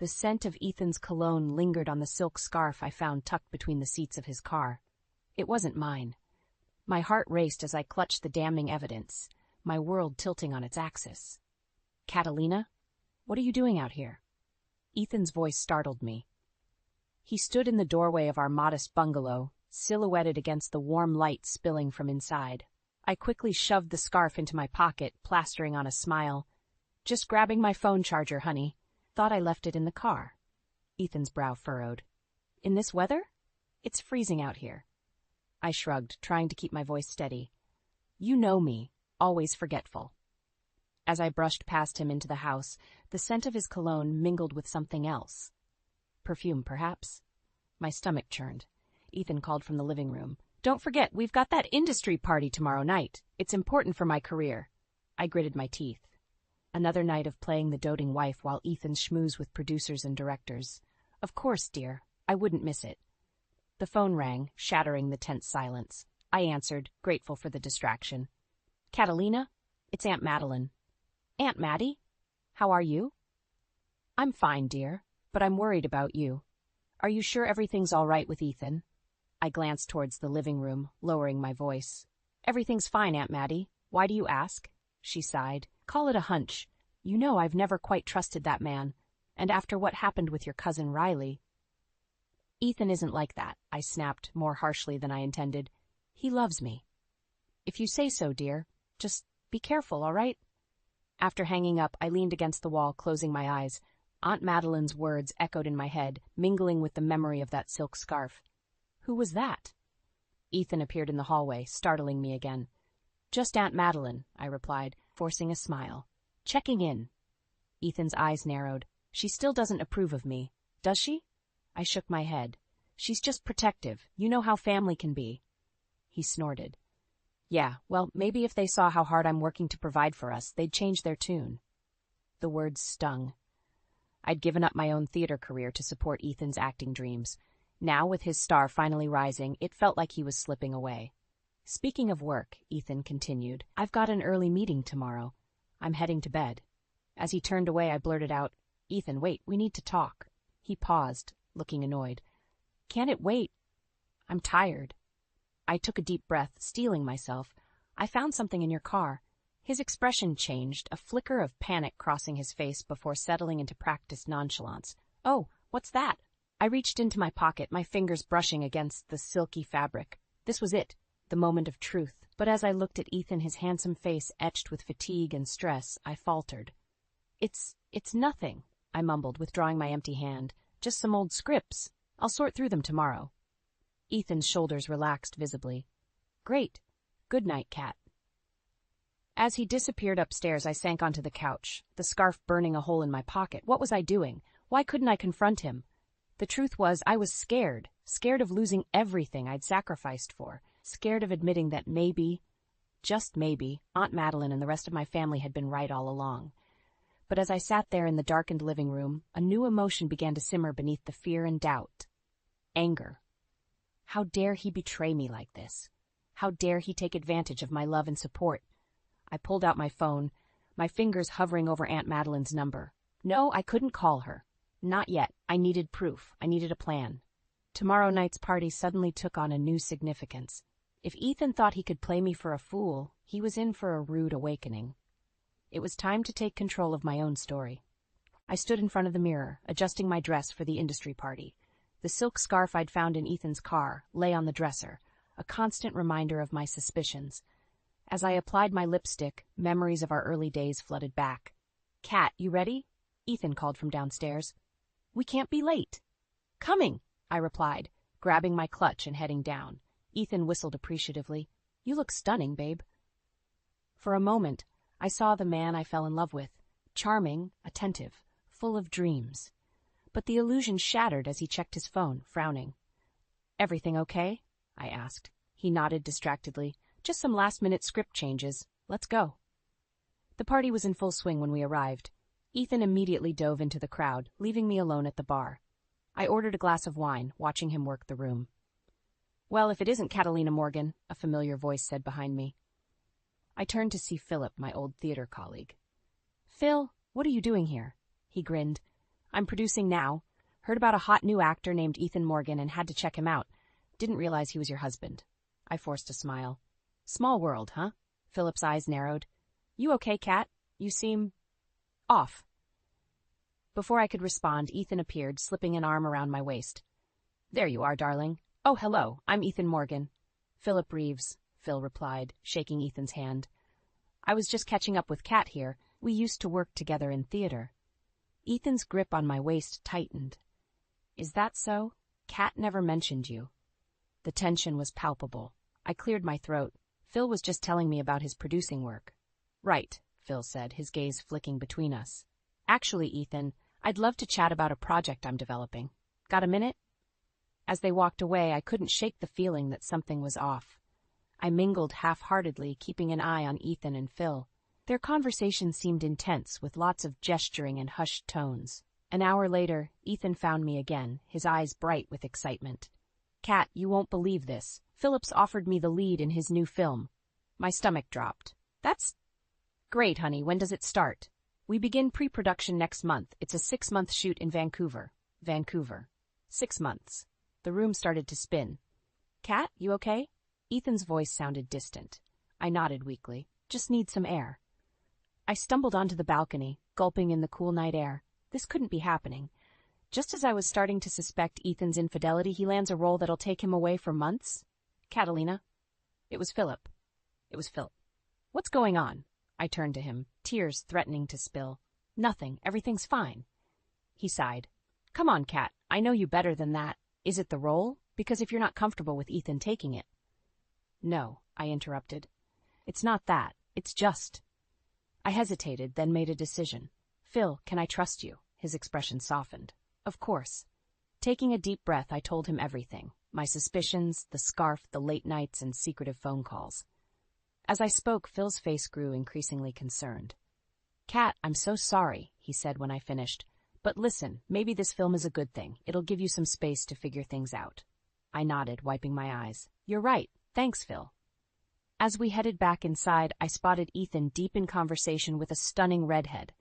The scent of Ethan's cologne lingered on the silk scarf I found tucked between the seats of his car. It wasn't mine. My heart raced as I clutched the damning evidence, my world tilting on its axis. "Catalina? What are you doing out here?" Ethan's voice startled me. He stood in the doorway of our modest bungalow, silhouetted against the warm light spilling from inside. I quickly shoved the scarf into my pocket, plastering on a smile. "Just grabbing my phone charger, honey. Thought I left it in the car." Ethan's brow furrowed. "In this weather? It's freezing out here." I shrugged, trying to keep my voice steady. "You know me, always forgetful." As I brushed past him into the house, the scent of his cologne mingled with something else. Perfume, perhaps? My stomach churned. Ethan called from the living room. "Don't forget, we've got that industry party tomorrow night. It's important for my career." I gritted my teeth. Another night of playing the doting wife while Ethan schmoozed with producers and directors. Of course, dear, I wouldn't miss it. The phone rang, shattering the tense silence. I answered, grateful for the distraction. "Catalina? It's Aunt Madeline." "Aunt Maddie? How are you?" "I'm fine, dear, but I'm worried about you. Are you sure everything's all right with Ethan?" I glanced towards the living room, lowering my voice. "Everything's fine, Aunt Maddie. Why do you ask?" She sighed. "Call it a hunch. You know I've never quite trusted that man. And after what happened with your cousin Riley—" "Ethan isn't like that," I snapped, more harshly than I intended. "He loves me." "If you say so, dear. Just be careful, all right?" After hanging up, I leaned against the wall, closing my eyes. Aunt Madeline's words echoed in my head, mingling with the memory of that silk scarf. Who was that? Ethan appeared in the hallway, startling me again. "Just Aunt Madeline," I replied, forcing a smile. "Checking in." Ethan's eyes narrowed. "She still doesn't approve of me, does she?" I shook my head. "She's just protective. You know how family can be." He snorted. "Yeah, well, maybe if they saw how hard I'm working to provide for us, they'd change their tune." The words stung. I'd given up my own theater career to support Ethan's acting dreams. Now, with his star finally rising, it felt like he was slipping away. "Speaking of work," Ethan continued, "I've got an early meeting tomorrow. I'm heading to bed." As he turned away, I blurted out, "Ethan, wait, we need to talk." He paused, looking annoyed. "Can it wait? I'm tired." I took a deep breath, steeling myself. "I found something in your car." His expression changed, a flicker of panic crossing his face before settling into practiced nonchalance. "Oh, what's that?" I reached into my pocket, my fingers brushing against the silky fabric. This was it, the moment of truth. But as I looked at Ethan, his handsome face etched with fatigue and stress, I faltered. It's nothing," I mumbled, withdrawing my empty hand. "Just some old scripts. I'll sort through them tomorrow." Ethan's shoulders relaxed visibly. "Great. Good night, Cat." As he disappeared upstairs, I sank onto the couch, the scarf burning a hole in my pocket. What was I doing? Why couldn't I confront him? The truth was, I was scared of losing everything I'd sacrificed for, scared of admitting that maybe, just maybe, Aunt Madeline and the rest of my family had been right all along. But as I sat there in the darkened living room, a new emotion began to simmer beneath the fear and doubt. Anger. How dare he betray me like this? How dare he take advantage of my love and support? I pulled out my phone, my fingers hovering over Aunt Madeline's number. No, I couldn't call her. Not yet. I needed proof. I needed a plan. Tomorrow night's party suddenly took on a new significance. If Ethan thought he could play me for a fool, he was in for a rude awakening. It was time to take control of my own story. I stood in front of the mirror, adjusting my dress for the industry party. The silk scarf I'd found in Ethan's car lay on the dresser, a constant reminder of my suspicions. As I applied my lipstick, memories of our early days flooded back. "Cat, you ready?" Ethan called from downstairs. "We can't be late." "Coming," I replied, grabbing my clutch and heading down. Ethan whistled appreciatively. "You look stunning, babe." For a moment, I saw the man I fell in love with, charming, attentive, full of dreams. But the illusion shattered as he checked his phone, frowning. "Everything okay?" I asked. He nodded distractedly. "Just some last-minute script changes. Let's go." The party was in full swing when we arrived. Ethan immediately dove into the crowd, leaving me alone at the bar. I ordered a glass of wine, watching him work the room. "Well, if it isn't Catalina Morgan," a familiar voice said behind me. I turned to see Philip, my old theater colleague. "Phil, what are you doing here?" He grinned. I'm producing now. Heard about a hot new actor named Ethan Morgan and had to check him out. Didn't realize he was your husband. I forced a smile. Small world, huh? Philip's eyes narrowed. You okay, Kat? You seem... off. Before I could respond, Ethan appeared, slipping an arm around my waist. There you are, darling. Oh, hello, I'm Ethan Morgan. Philip Reeves, Phil replied, shaking Ethan's hand. I was just catching up with Kat here. We used to work together in theater. Ethan's grip on my waist tightened. Is that so? Kat never mentioned you. The tension was palpable. I cleared my throat. Phil was just telling me about his producing work. Right, Phil said, his gaze flicking between us. Actually, Ethan, I'd love to chat about a project I'm developing. Got a minute? As they walked away, I couldn't shake the feeling that something was off. I mingled half-heartedly, keeping an eye on Ethan and Phil. Their conversation seemed intense, with lots of gesturing and hushed tones. An hour later, Ethan found me again, his eyes bright with excitement. Kat, you won't believe this. Philip's offered me the lead in his new film. My stomach dropped. That's great, honey. When does it start? We begin pre-production next month. It's a 6-month shoot in Vancouver. 6 months. The room started to spin. Kat, you okay? Ethan's voice sounded distant. I nodded weakly. Just need some air. I stumbled onto the balcony, gulping in the cool night air. This couldn't be happening. Just as I was starting to suspect Ethan's infidelity, he lands a role that'll take him away for months. Catalina. It was Philip. What's going on? I turned to him, tears threatening to spill. Nothing. Everything's fine. He sighed. Come on, Kat. I know you better than that. Is it the role? Because if you're not comfortable with Ethan taking it. No, I interrupted. It's not that. It's just... I hesitated, then made a decision. Phil, can I trust you? His expression softened. Of course. Taking a deep breath, I told him everything. My suspicions, the scarf, the late nights, and secretive phone calls. As I spoke, Phil's face grew increasingly concerned. Kat, I'm so sorry, he said when I finished. But listen, maybe this film is a good thing. It'll give you some space to figure things out. I nodded, wiping my eyes. You're right. Thanks, Phil. As we headed back inside, I spotted Ethan deep in conversation with a stunning redhead.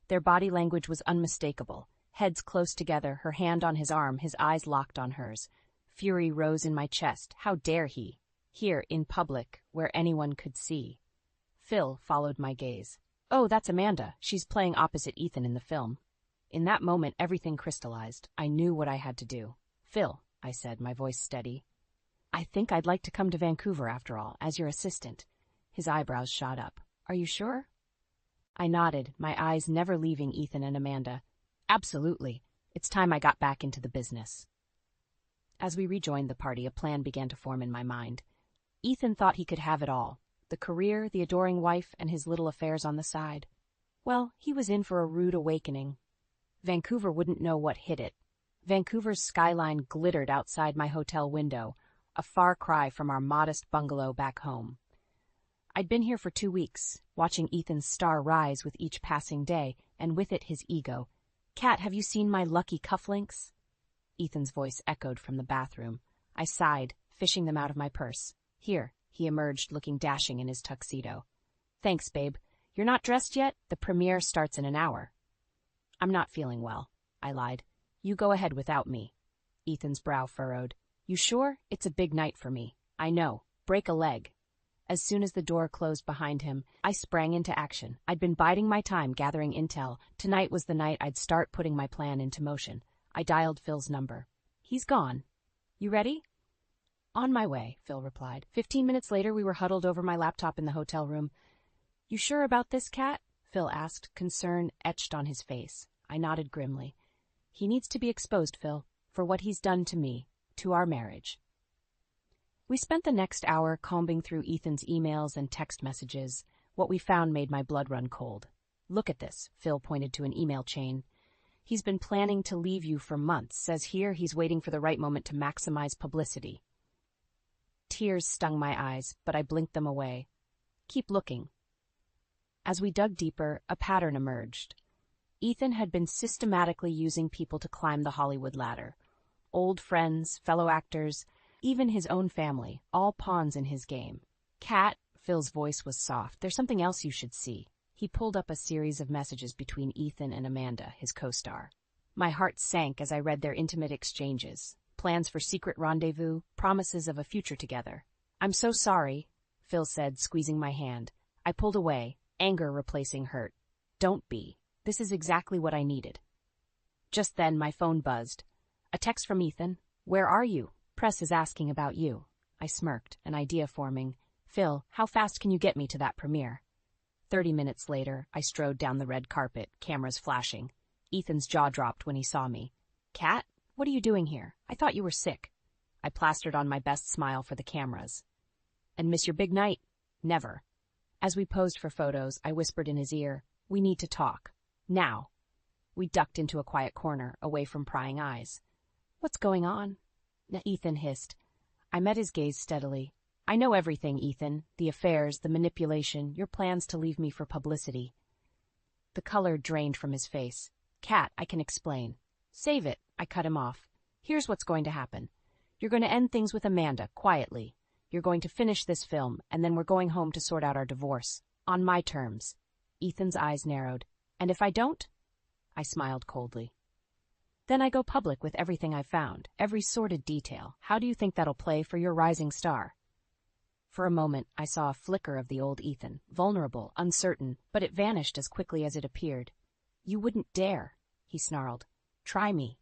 Their body language was unmistakable. Heads close together, her hand on his arm, his eyes locked on hers. Fury rose in my chest. How dare he? Here, in public, where anyone could see. Phil followed my gaze. Oh, that's Amanda. She's playing opposite Ethan in the film. In that moment, everything crystallized. I knew what I had to do. Phil, I said, my voice steady. I think I'd like to come to Vancouver, after all, as your assistant. His eyebrows shot up. Are you sure? I nodded, my eyes never leaving Ethan and Amanda. Absolutely. It's time I got back into the business. As we rejoined the party, a plan began to form in my mind. Ethan thought he could have it all. The career, the adoring wife, and his little affairs on the side. Well, he was in for a rude awakening. Vancouver wouldn't know what hit it. Vancouver's skyline glittered outside my hotel window, a far cry from our modest bungalow back home. I'd been here for 2 weeks, watching Ethan's star rise with each passing day, and with it his ego. Kat, have you seen my lucky cufflinks? Ethan's voice echoed from the bathroom. I sighed, fishing them out of my purse. Here, he emerged, looking dashing in his tuxedo. Thanks, babe. You're not dressed yet? The premiere starts in an hour. I'm not feeling well, I lied. You go ahead without me. Ethan's brow furrowed. You sure? It's a big night for me. I know. Break a leg. As soon as the door closed behind him, I sprang into action. I'd been biding my time gathering intel. Tonight was the night I'd start putting my plan into motion. I dialed Phil's number. He's gone. You ready? On my way, Phil replied. 15 minutes later, we were huddled over my laptop in the hotel room. You sure about this, Kat? Phil asked, concern etched on his face. I nodded grimly. He needs to be exposed, Phil, for what he's done to me, to our marriage. We spent the next hour combing through Ethan's emails and text messages. What we found made my blood run cold. Look at this, Phil pointed to an email chain. He's been planning to leave you for months. Says here he's waiting for the right moment to maximize publicity. Tears stung my eyes, but I blinked them away. Keep looking. As we dug deeper, a pattern emerged. Ethan had been systematically using people to climb the Hollywood ladder. Old friends, fellow actors, even his own family, all pawns in his game. Kat, Phil's voice was soft. There's something else you should see. He pulled up a series of messages between Ethan and Amanda, his co-star. My heart sank as I read their intimate exchanges, plans for secret rendezvous, promises of a future together. "I'm so sorry," Phil said, squeezing my hand. I pulled away, anger replacing hurt. "Don't be. This is exactly what I needed." Just then, my phone buzzed. A text from Ethan. "Where are you? Press is asking about you." I smirked, an idea forming. "Phil, how fast can you get me to that premiere?" 30 minutes later, I strode down the red carpet, cameras flashing. Ethan's jaw dropped when he saw me. "Kat, what are you doing here? I thought you were sick." I plastered on my best smile for the cameras. "And miss your big night?" "Never." As we posed for photos, I whispered in his ear, "We need to talk. Now." We ducked into a quiet corner, away from prying eyes. "What's going on?" Ethan hissed. I met his gaze steadily. "I know everything, Ethan. The affairs, the manipulation, your plans to leave me for publicity." The color drained from his face. "Kat, I can explain." "Save it," I cut him off. "Here's what's going to happen. You're going to end things with Amanda, quietly. You're going to finish this film, and then we're going home to sort out our divorce. On my terms." Ethan's eyes narrowed. "And if I don't?" I smiled coldly. "Then I go public with everything I've found, every sordid detail. How do you think that'll play for your rising star?" For a moment, I saw a flicker of the old Ethan, vulnerable, uncertain, but it vanished as quickly as it appeared. "You wouldn't dare," he snarled. "Try me."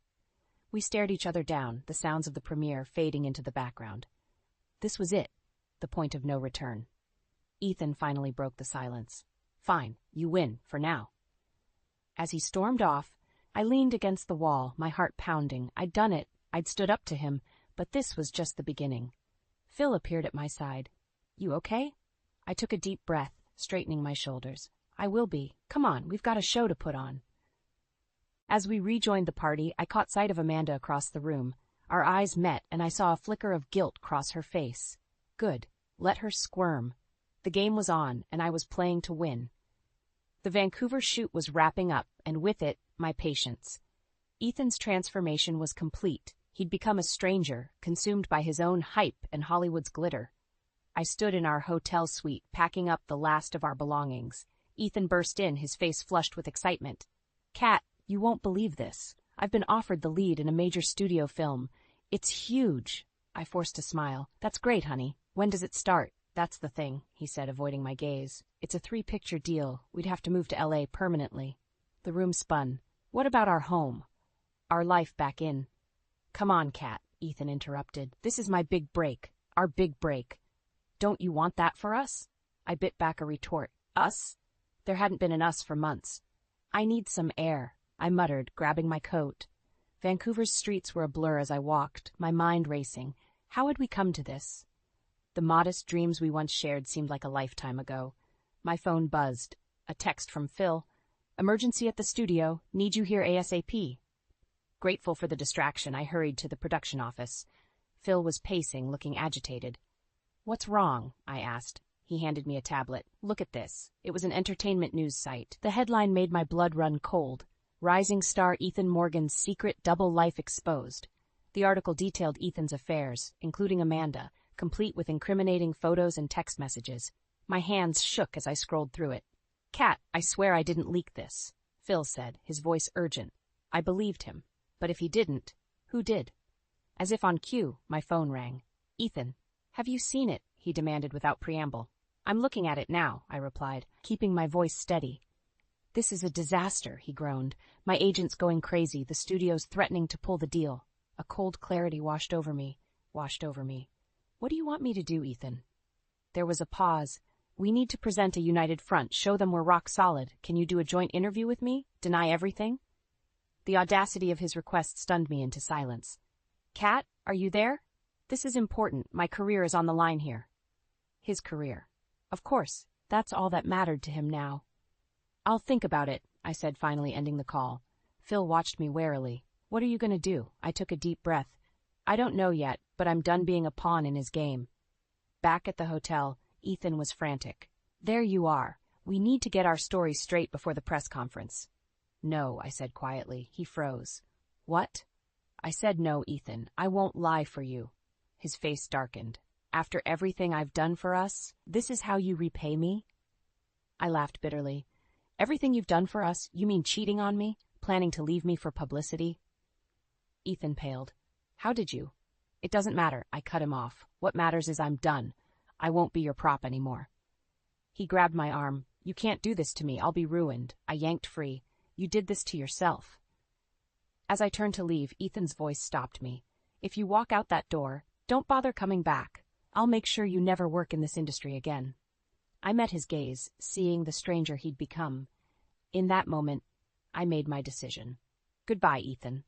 We stared each other down, the sounds of the premiere fading into the background. This was it, the point of no return. Ethan finally broke the silence. "Fine, you win, for now." As he stormed off, I leaned against the wall, my heart pounding. I'd done it, I'd stood up to him, but this was just the beginning. Phil appeared at my side. "You okay?" I took a deep breath, straightening my shoulders. "I will be. Come on, we've got a show to put on." As we rejoined the party, I caught sight of Amanda across the room. Our eyes met, and I saw a flicker of guilt cross her face. Good. Let her squirm. The game was on, and I was playing to win. The Vancouver shoot was wrapping up, and with it, my patience. Ethan's transformation was complete. He'd become a stranger, consumed by his own hype and Hollywood's glitter. I stood in our hotel suite, packing up the last of our belongings. Ethan burst in, his face flushed with excitement. "Kat, you won't believe this. I've been offered the lead in a major studio film. It's huge." I forced a smile. "That's great, honey. When does it start?" "That's the thing," he said, avoiding my gaze. "It's a 3-picture deal. We'd have to move to LA permanently." The room spun. "What about our home? Our life back in?" "Come on, Kat," Ethan interrupted. "This is my big break. Our big break. Don't you want that for us?" I bit back a retort. "Us?" There hadn't been an us for months. "I need some air," I muttered, grabbing my coat. Vancouver's streets were a blur as I walked, my mind racing. How had we come to this? The modest dreams we once shared seemed like a lifetime ago. My phone buzzed. A text from Phil. "Emergency at the studio. Need you here ASAP." Grateful for the distraction, I hurried to the production office. Phil was pacing, looking agitated. "What's wrong?" I asked. He handed me a tablet. "Look at this." It was an entertainment news site. The headline made my blood run cold. "Rising star Ethan Morgan's secret double life exposed." The article detailed Ethan's affairs, including Amanda, complete with incriminating photos and text messages. My hands shook as I scrolled through it. "Kat, I swear I didn't leak this," Phil said, his voice urgent. I believed him. But if he didn't, who did? As if on cue, my phone rang. "Ethan, have you seen it?" he demanded without preamble. "I'm looking at it now," I replied, keeping my voice steady. "This is a disaster," he groaned. "My agent's going crazy, the studio's threatening to pull the deal." A cold clarity washed over me. "What do you want me to do, Ethan?" There was a pause. "We need to present a united front, show them we're rock solid. Can you do a joint interview with me? Deny everything?" The audacity of his request stunned me into silence. "Kat, are you there? This is important. My career is on the line here." His career. Of course, that's all that mattered to him now. "I'll think about it," I said, finally ending the call. Phil watched me warily. "What are you going to do?" I took a deep breath. "I don't know yet, but I'm done being a pawn in his game." Back at the hotel, Ethan was frantic. "There you are. We need to get our story straight before the press conference." "No," I said quietly. He froze. "What?" I said, "No, Ethan. I won't lie for you." His face darkened. "After everything I've done for us, this is how you repay me?" I laughed bitterly. "Everything you've done for us? You mean cheating on me? planning to leave me for publicity? Ethan paled. How did you? It doesn't matter, I cut him off. What matters is I'm done. I won't be your prop anymore. He grabbed my arm. You can't do this to me, I'll be ruined. I yanked free. You did this to yourself. As I turned to leave, Ethan's voice stopped me. If you walk out that door, don't bother coming back. I'll make sure you never work in this industry again. I met his gaze, seeing the stranger he'd become. In that moment, I made my decision. Goodbye, Ethan.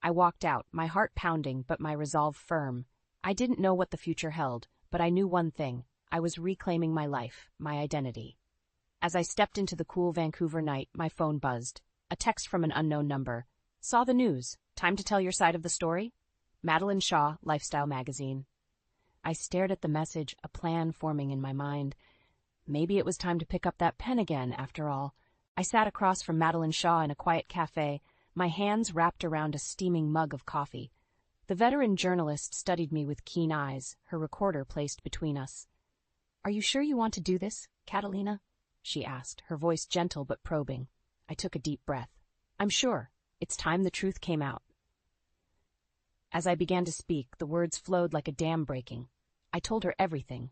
I walked out, my heart pounding but my resolve firm. I didn't know what the future held, but I knew one thing. I was reclaiming my life, my identity. As I stepped into the cool Vancouver night, my phone buzzed. A text from an unknown number. Saw the news. Time to tell your side of the story? Madeline Shaw, Lifestyle Magazine. I stared at the message, a plan forming in my mind. Maybe it was time to pick up that pen again, after all. I sat across from Madeline Shaw in a quiet cafe, my hands wrapped around a steaming mug of coffee. The veteran journalist studied me with keen eyes, her recorder placed between us. Are you sure you want to do this, Catalina? She asked, her voice gentle but probing. I took a deep breath. I'm sure. It's time the truth came out. As I began to speak, the words flowed like a dam breaking. I told her everything.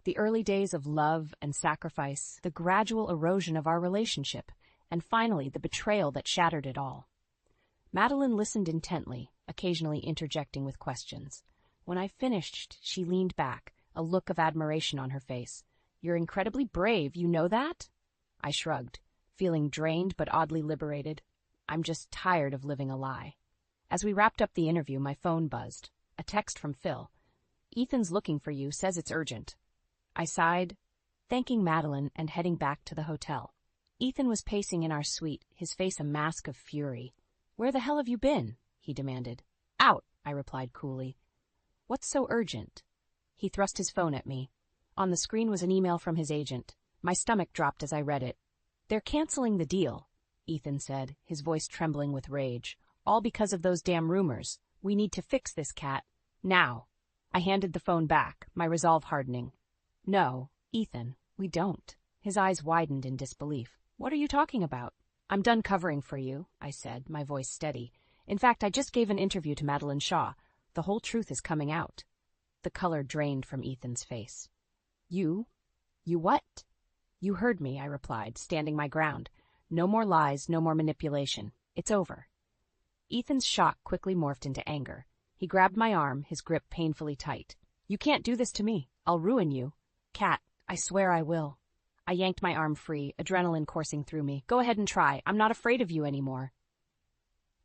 The early days of love and sacrifice, the gradual erosion of our relationship, and finally the betrayal that shattered it all. Madeline listened intently, occasionally interjecting with questions. When I finished, she leaned back, a look of admiration on her face. You're incredibly brave, you know that? I shrugged, feeling drained but oddly liberated. I'm just tired of living a lie. As we wrapped up the interview, my phone buzzed. A text from Phil. Ethan's looking for you, says it's urgent. I sighed, thanking Madeline and heading back to the hotel. Ethan was pacing in our suite, his face a mask of fury. Where the hell have you been? He demanded. Out, I replied coolly. What's so urgent? He thrust his phone at me. On the screen was an email from his agent. My stomach dropped as I read it. They're canceling the deal, Ethan said, his voice trembling with rage. All because of those damn rumors. We need to fix this, Cat. Now. I handed the phone back, my resolve hardening. No, Ethan, we don't. His eyes widened in disbelief. What are you talking about? I'm done covering for you, I said, my voice steady. In fact, I just gave an interview to Madeline Shaw. The whole truth is coming out. The color drained from Ethan's face. You what? You heard me, I replied, standing my ground. No more lies, no more manipulation. It's over. Ethan's shock quickly morphed into anger. He grabbed my arm, his grip painfully tight. You can't do this to me. I'll ruin you. Cat, I swear I will. I yanked my arm free, adrenaline coursing through me. Go ahead and try. I'm not afraid of you anymore.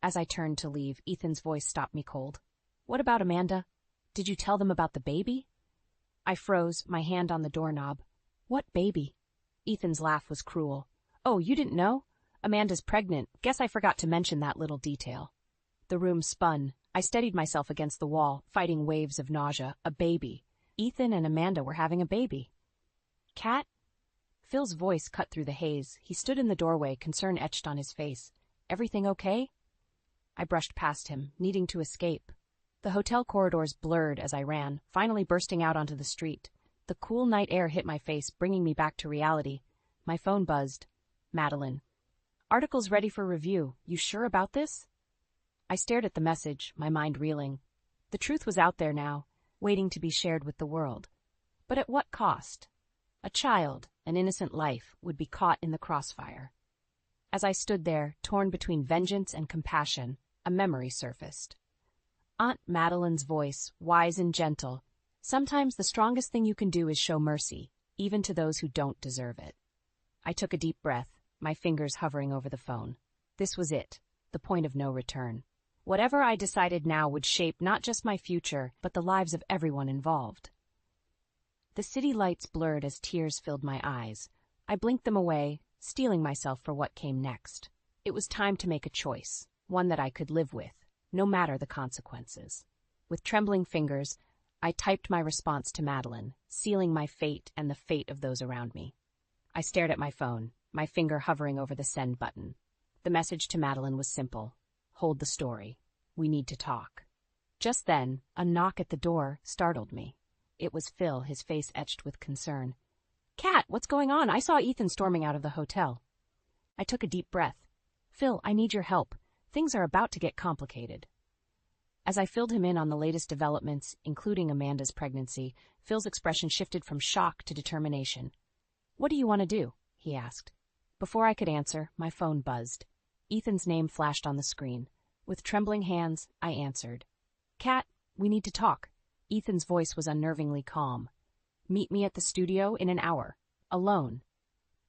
As I turned to leave, Ethan's voice stopped me cold. What about Amanda? Did you tell them about the baby? I froze, my hand on the doorknob. What baby? Ethan's laugh was cruel. Oh, you didn't know? Amanda's pregnant. Guess I forgot to mention that little detail. The room spun. I steadied myself against the wall, fighting waves of nausea. A baby. Ethan and Amanda were having a baby. Cat? Phil's voice cut through the haze. He stood in the doorway, concern etched on his face. Everything okay? I brushed past him, needing to escape. The hotel corridors blurred as I ran, finally bursting out onto the street. The cool night air hit my face, bringing me back to reality. My phone buzzed. Madeline. Article's ready for review. You sure about this? I stared at the message, my mind reeling. The truth was out there now, waiting to be shared with the world. But at what cost? A child, an innocent life, would be caught in the crossfire. As I stood there, torn between vengeance and compassion, a memory surfaced. Aunt Madeline's voice, wise and gentle. Sometimes the strongest thing you can do is show mercy, even to those who don't deserve it. I took a deep breath, my fingers hovering over the phone. This was it, the point of no return. Whatever I decided now would shape not just my future, but the lives of everyone involved. The city lights blurred as tears filled my eyes. I blinked them away, steeling myself for what came next. It was time to make a choice, one that I could live with, no matter the consequences. With trembling fingers, I typed my response to Madeline, sealing my fate and the fate of those around me. I stared at my phone, my finger hovering over the send button. The message to Madeline was simple. Hold the story. We need to talk. Just then, a knock at the door startled me. It was Phil, his face etched with concern. Cat, what's going on? I saw Ethan storming out of the hotel. I took a deep breath. Phil, I need your help. Things are about to get complicated. As I filled him in on the latest developments, including Amanda's pregnancy, Phil's expression shifted from shock to determination. What do you want to do? He asked. Before I could answer, my phone buzzed. Ethan's name flashed on the screen. With trembling hands, I answered. Kat, we need to talk. Ethan's voice was unnervingly calm. Meet me at the studio in an hour. Alone.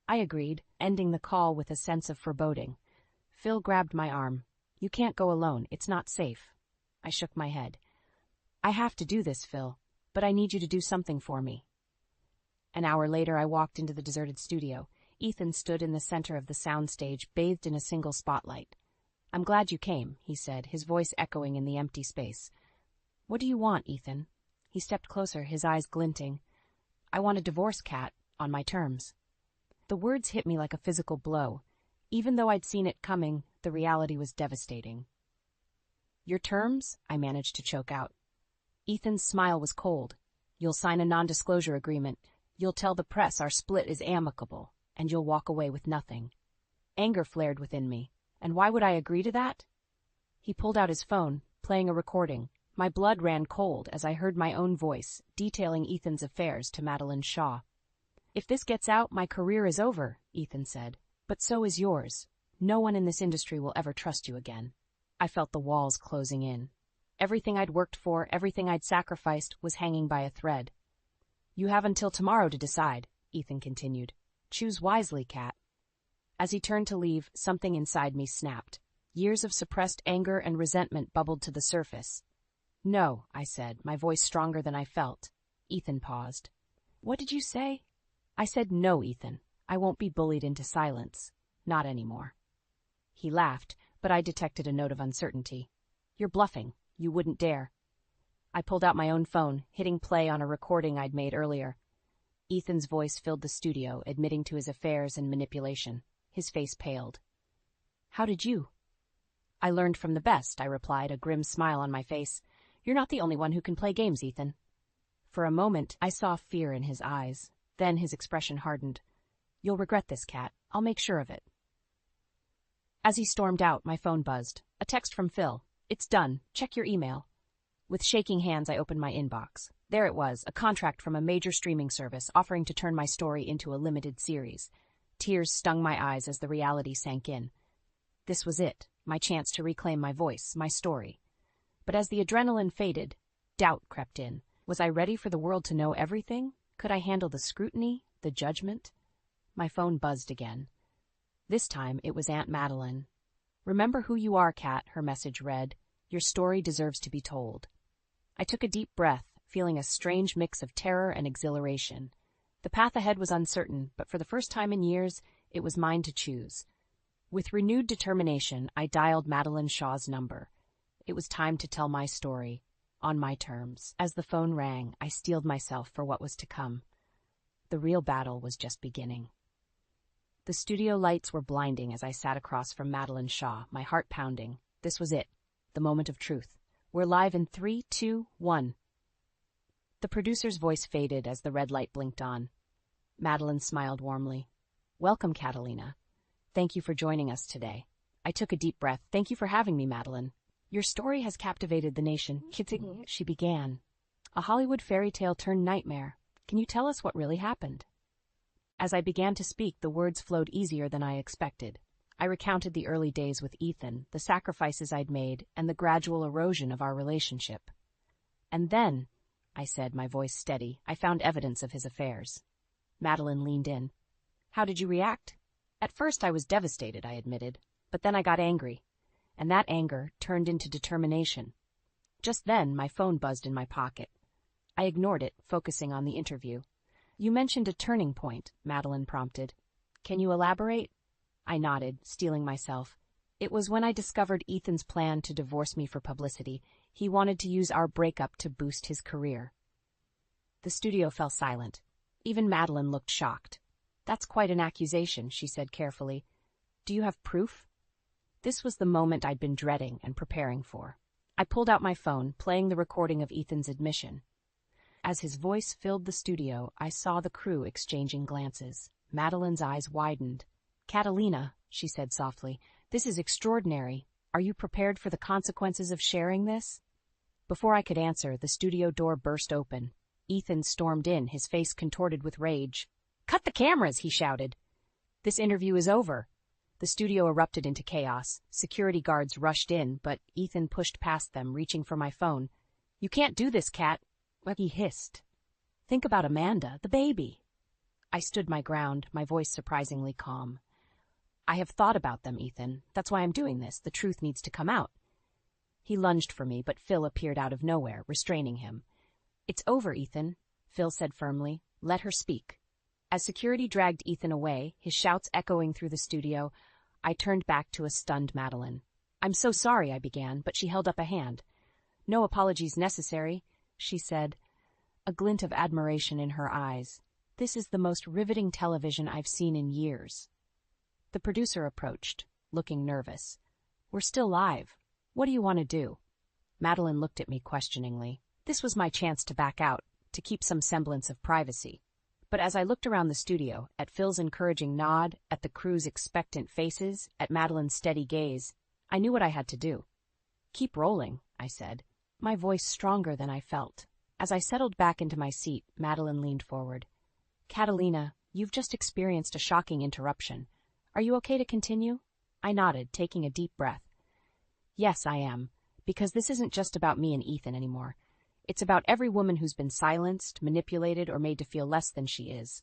I agreed, ending the call with a sense of foreboding. Phil grabbed my arm. You can't go alone. It's not safe. I shook my head. I have to do this, Phil, but I need you to do something for me. An hour later, I walked into the deserted studio. Ethan stood in the center of the soundstage, bathed in a single spotlight. I'm glad you came, he said, his voice echoing in the empty space. What do you want, Ethan? He stepped closer, his eyes glinting. I want a divorce, Kat, on my terms. The words hit me like a physical blow. Even though I'd seen it coming, the reality was devastating. Your terms? I managed to choke out. Ethan's smile was cold. You'll sign a non-disclosure agreement. You'll tell the press our split is amicable, and you'll walk away with nothing. Anger flared within me. And why would I agree to that? He pulled out his phone, playing a recording. My blood ran cold as I heard my own voice, detailing Ethan's affairs to Madeline Shaw. If this gets out, my career is over, Ethan said. But so is yours. No one in this industry will ever trust you again. I felt the walls closing in. Everything I'd worked for, everything I'd sacrificed, was hanging by a thread. You have until tomorrow to decide, Ethan continued. Choose wisely, Kat. As he turned to leave, something inside me snapped. Years of suppressed anger and resentment bubbled to the surface. No, I said, my voice stronger than I felt. Ethan paused. What did you say? I said no, Ethan. I won't be bullied into silence. Not anymore. He laughed, but I detected a note of uncertainty. You're bluffing. You wouldn't dare. I pulled out my own phone, hitting play on a recording I'd made earlier. Ethan's voice filled the studio, admitting to his affairs and manipulation. His face paled. How did you? I learned from the best, I replied, a grim smile on my face. You're not the only one who can play games, Ethan. For a moment, I saw fear in his eyes. Then his expression hardened. You'll regret this, Kat. I'll make sure of it. As he stormed out, my phone buzzed. A text from Phil. It's done. Check your email. With shaking hands, I opened my inbox. There it was, a contract from a major streaming service offering to turn my story into a limited series. Tears stung my eyes as the reality sank in. This was it, my chance to reclaim my voice, my story. But as the adrenaline faded, doubt crept in. Was I ready for the world to know everything? Could I handle the scrutiny, the judgment? My phone buzzed again. This time it was Aunt Madeline. Remember who you are, Kat, her message read. Your story deserves to be told. I took a deep breath, feeling a strange mix of terror and exhilaration. The path ahead was uncertain, but for the first time in years, it was mine to choose. With renewed determination, I dialed Madeline Shaw's number. It was time to tell my story, on my terms. As the phone rang, I steeled myself for what was to come. The real battle was just beginning. The studio lights were blinding as I sat across from Madeline Shaw, my heart pounding. This was it, the moment of truth. We're live in 3, 2, 1. The producer's voice faded as the red light blinked on. Madeline smiled warmly. Welcome, Catalina. Thank you for joining us today. I took a deep breath. Thank you for having me, Madeline. Your story has captivated the nation. She began. A Hollywood fairy tale turned nightmare. Can you tell us what really happened? As I began to speak, the words flowed easier than I expected. I recounted the early days with Ethan, the sacrifices I'd made, and the gradual erosion of our relationship. And then, I said, my voice steady, I found evidence of his affairs. Madeline leaned in. How did you react? At first I was devastated, I admitted, but then I got angry, and that anger turned into determination. Just then, my phone buzzed in my pocket. I ignored it, focusing on the interview. You mentioned a turning point, Madeline prompted. Can you elaborate? I nodded, steeling myself. It was when I discovered Ethan's plan to divorce me for publicity. He wanted to use our breakup to boost his career. The studio fell silent. Even Madeline looked shocked. That's quite an accusation, she said carefully. Do you have proof? This was the moment I'd been dreading and preparing for. I pulled out my phone, playing the recording of Ethan's admission. As his voice filled the studio, I saw the crew exchanging glances. Madeline's eyes widened. Catalina, she said softly, This is extraordinary. Are you prepared for the consequences of sharing this? Before I could answer, the studio door burst open. Ethan stormed in, his face contorted with rage. "Cut the cameras!" he shouted. "This interview is over." The studio erupted into chaos. Security guards rushed in, but Ethan pushed past them, reaching for my phone. "You can't do this, Kat," he hissed. "Think about Amanda, the baby." I stood my ground, my voice surprisingly calm. "I have thought about them, Ethan. That's why I'm doing this. The truth needs to come out." He lunged for me, but Phil appeared out of nowhere, restraining him. "It's over, Ethan," Phil said firmly. "Let her speak." As security dragged Ethan away, his shouts echoing through the studio, I turned back to a stunned Madeline. "I'm so sorry," I began, but she held up a hand. "No apologies necessary," she said, a glint of admiration in her eyes. "This is the most riveting television I've seen in years." The producer approached, looking nervous. "We're still live. What do you want to do?" Madeline looked at me questioningly. This was my chance to back out, to keep some semblance of privacy. But as I looked around the studio, at Phil's encouraging nod, at the crew's expectant faces, at Madeline's steady gaze, I knew what I had to do. "Keep rolling," I said, my voice stronger than I felt. As I settled back into my seat, Madeline leaned forward. "Catalina, you've just experienced a shocking interruption. Are you okay to continue?" I nodded, taking a deep breath. "Yes, I am, because this isn't just about me and Ethan anymore. It's about every woman who's been silenced, manipulated, or made to feel less than she is."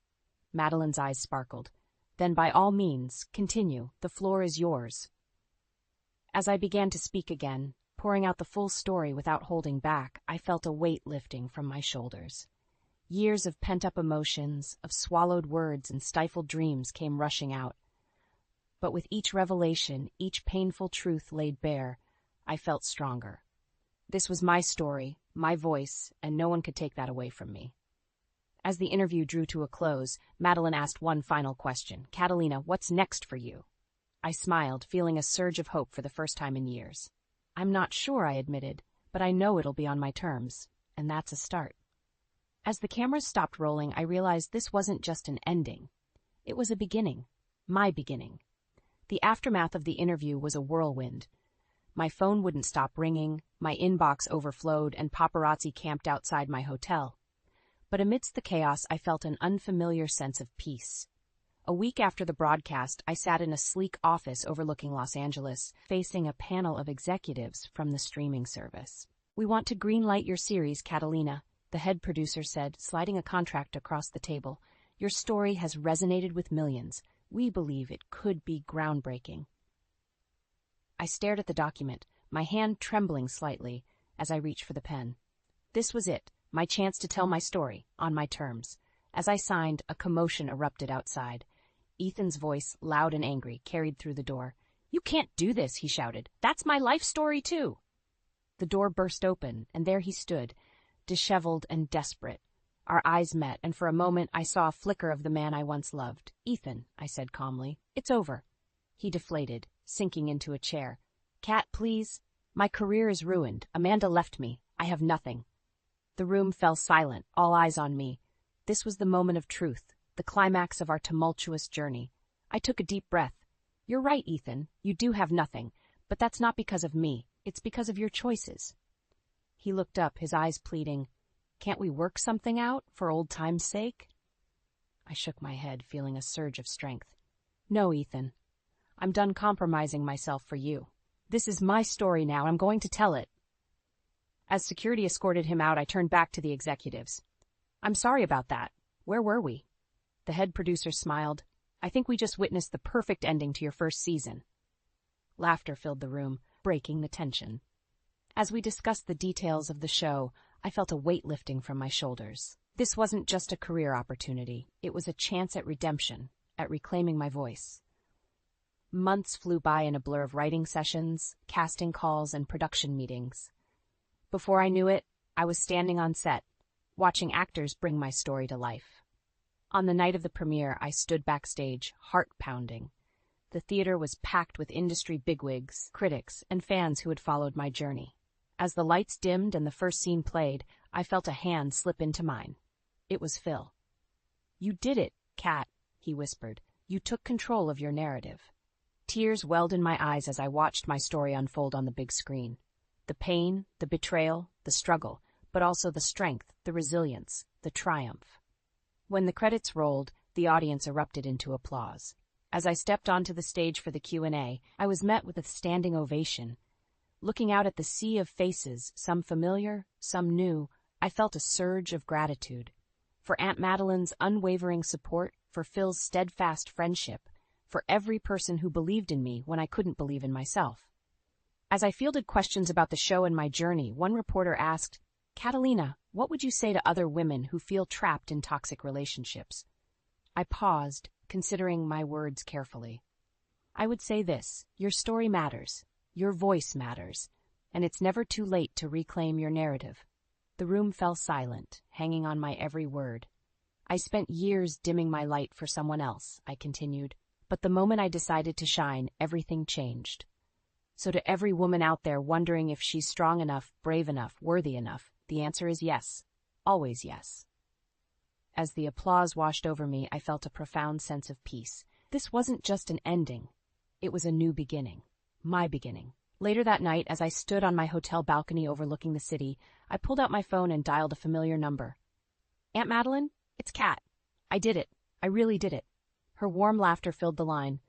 Madeline's eyes sparkled. "Then by all means, continue. The floor is yours." As I began to speak again, pouring out the full story without holding back, I felt a weight lifting from my shoulders. Years of pent-up emotions, of swallowed words and stifled dreams came rushing out. But with each revelation, each painful truth laid bare, I felt stronger. This was my story, my voice, and no one could take that away from me. As the interview drew to a close, Madeline asked one final question. "Catalina, what's next for you?" I smiled, feeling a surge of hope for the first time in years. "I'm not sure," I admitted, "but I know it'll be on my terms, and that's a start." As the cameras stopped rolling, I realized this wasn't just an ending. It was a beginning. My beginning. The aftermath of the interview was a whirlwind. My phone wouldn't stop ringing, my inbox overflowed, and paparazzi camped outside my hotel. But amidst the chaos, I felt an unfamiliar sense of peace. A week after the broadcast, I sat in a sleek office overlooking Los Angeles, facing a panel of executives from the streaming service. "We want to greenlight your series, Catalina," the head producer said, sliding a contract across the table. "Your story has resonated with millions. We believe it could be groundbreaking." I stared at the document, my hand trembling slightly as I reached for the pen. This was it, my chance to tell my story, on my terms. As I signed, a commotion erupted outside. Ethan's voice, loud and angry, carried through the door. "You can't do this," he shouted. "That's my life story, too." The door burst open, and there he stood, disheveled and desperate. Our eyes met, and for a moment I saw a flicker of the man I once loved. "Ethan," I said calmly, "it's over." He deflated, sinking into a chair. "Kat, please. My career is ruined. Amanda left me. I have nothing." The room fell silent, all eyes on me. This was the moment of truth, the climax of our tumultuous journey. I took a deep breath. "You're right, Ethan. You do have nothing. But that's not because of me. It's because of your choices." He looked up, his eyes pleading. "Can't we work something out, for old time's sake?" I shook my head, feeling a surge of strength. "No, Ethan. I'm done compromising myself for you. This is my story now. I'm going to tell it." As security escorted him out, I turned back to the executives. "I'm sorry about that. Where were we?" The head producer smiled. "I think we just witnessed the perfect ending to your first season." Laughter filled the room, breaking the tension. As we discussed the details of the show, I felt a weight lifting from my shoulders. This wasn't just a career opportunity. It was a chance at redemption, at reclaiming my voice. Months flew by in a blur of writing sessions, casting calls, and production meetings. Before I knew it, I was standing on set, watching actors bring my story to life. On the night of the premiere, I stood backstage, heart pounding. The theater was packed with industry bigwigs, critics, and fans who had followed my journey. As the lights dimmed and the first scene played, I felt a hand slip into mine. It was Phil. "You did it, Kat," he whispered. "You took control of your narrative." Tears welled in my eyes as I watched my story unfold on the big screen. The pain, the betrayal, the struggle, but also the strength, the resilience, the triumph. When the credits rolled, the audience erupted into applause. As I stepped onto the stage for the Q&A, I was met with a standing ovation. Looking out at the sea of faces, some familiar, some new, I felt a surge of gratitude. For Aunt Madeline's unwavering support, for Phil's steadfast friendship, for every person who believed in me when I couldn't believe in myself. As I fielded questions about the show and my journey, one reporter asked, "Catalina, what would you say to other women who feel trapped in toxic relationships?" I paused, considering my words carefully. I would say this: your story matters, your voice matters, and it's never too late to reclaim your narrative. The room fell silent, hanging on my every word. I spent years dimming my light for someone else, I continued, but the moment I decided to shine, everything changed. So to every woman out there wondering if she's strong enough, brave enough, worthy enough, the answer is yes, always yes. As the applause washed over me, I felt a profound sense of peace. This wasn't just an ending. It was a new beginning. My beginning. Later that night, as I stood on my hotel balcony overlooking the city, I pulled out my phone and dialed a familiar number. "Aunt Madeline, it's Kat. I did it. I really did it." Her warm laughter filled the line.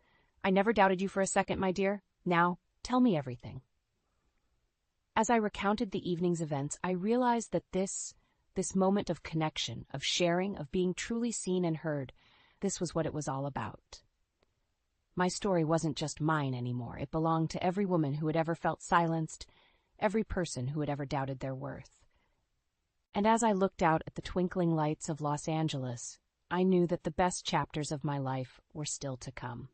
"I never doubted you for a second, my dear. Now, tell me everything." As I recounted the evening's events, I realized that this moment of connection, of sharing, of being truly seen and heard, this was what it was all about. My story wasn't just mine anymore. It belonged to every woman who had ever felt silenced, every person who had ever doubted their worth. And as I looked out at the twinkling lights of Los Angeles, I knew that the best chapters of my life were still to come.